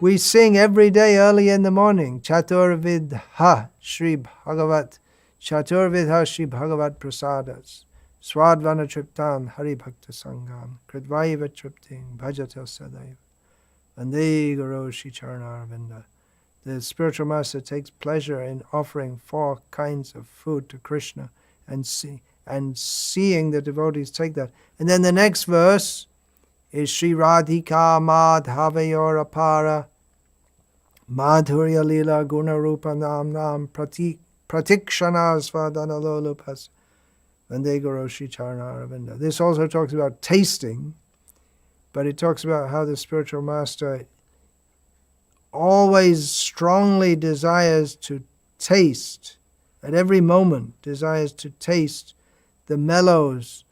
We sing every day early in the morning, Chaturvidha Shri Bhagavat, Chaturvidha Shri Bhagavat Prasadas, Swadvana Triptan Hari Bhakta Sangam, Kridvaiva Tripting, Bhajatil Sadaiva, Vande Guru Shri Charanavinda. The spiritual master takes pleasure in offering 4 kinds of food to Krishna and seeing the devotees take that. And then the next verse is Shri Radhika Madhavayor Apara Madhurya Lila Guna Rupa Nam Nam Pratikshana Svadana Lolupas Vande Guru Shri Charanavinda. This also talks about tasting, but it talks about how the spiritual master always strongly desires to taste, at every moment desires to taste the mellows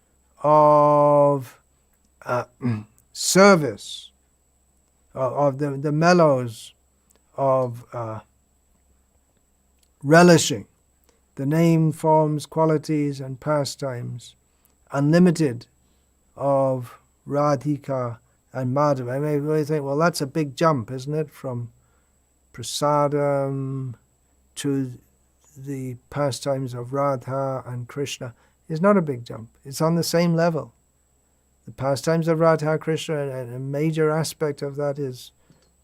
of service, of the mellows of relishing the name, forms, qualities, and pastimes, unlimited, of Radhika and Madhava. I may really think, well, that's a big jump, isn't it, from Prasadam to the pastimes of Radha and Krishna. It's not a big jump. It's on the same level. The pastimes of Radha and Krishna, and a major aspect of that is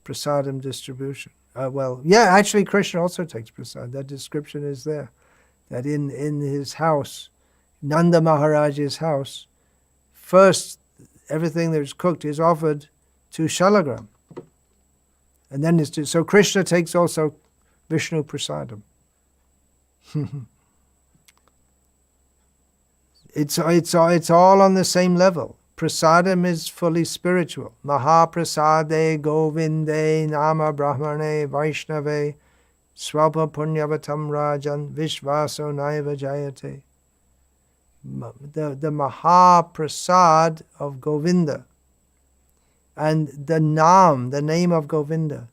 Prasadam distribution. Actually Krishna also takes Prasad. That description is there. That in his house, Nanda Maharaj's house, first everything that is cooked is offered to Shalagram. And then so Krishna takes also Vishnu Prasadam. It's all on the same level. Prasadam is fully spiritual. Mahaprasade Govinde Nama Brahmane Vaishnave Swalpa Punyavatam Rajan Vishvaso Naiva Jayate. The Mahaprasad of Govinda and the name of Govinda,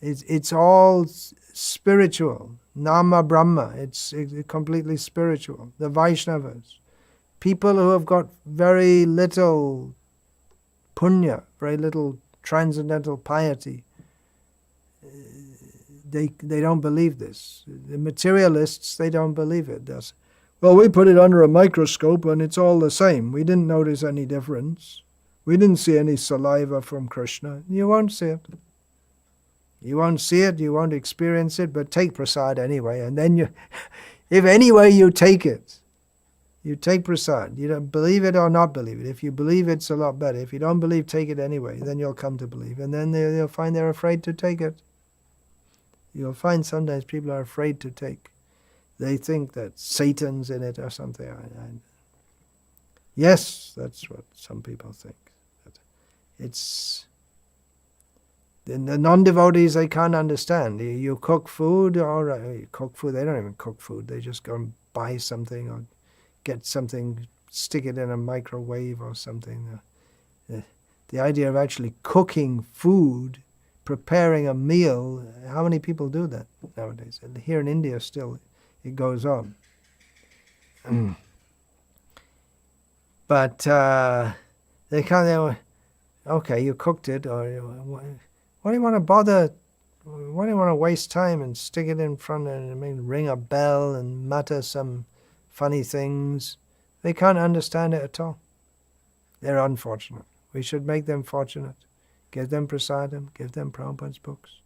it's all spiritual. Nama Brahma, it's completely spiritual. The Vaishnavas, people who have got very little punya, very little transcendental piety, they don't believe this. The materialists, they don't believe it. Well, we put it under a microscope and it's all the same. We didn't notice any difference. We didn't see any saliva from Krishna. You won't see it. You won't see it, you won't experience it, but take prasad anyway. And then if anyway you take it, you take prasad. You don't believe it or not believe it. If you believe, it's a lot better. If you don't believe, take it anyway. Then you'll come to believe. And then you'll find they're afraid to take it. You'll find sometimes people are afraid to take. They think that Satan's in it or something. Yes, that's what some people think. It's the non-devotees, they can't understand. You cook food, all right. You cook food, they don't even cook food. They just go and buy something or get something, stick it in a microwave or something. The idea of actually cooking food, preparing a meal, how many people do that nowadays? And here in India still, it goes on. But they can't, okay, you cooked it, or why do you want to bother? Why do you want to waste time and stick it in front and ring a bell and mutter some funny things? They can't understand it at all. They're unfortunate. We should make them fortunate. Give them prasadam, give them Prabhupada's books.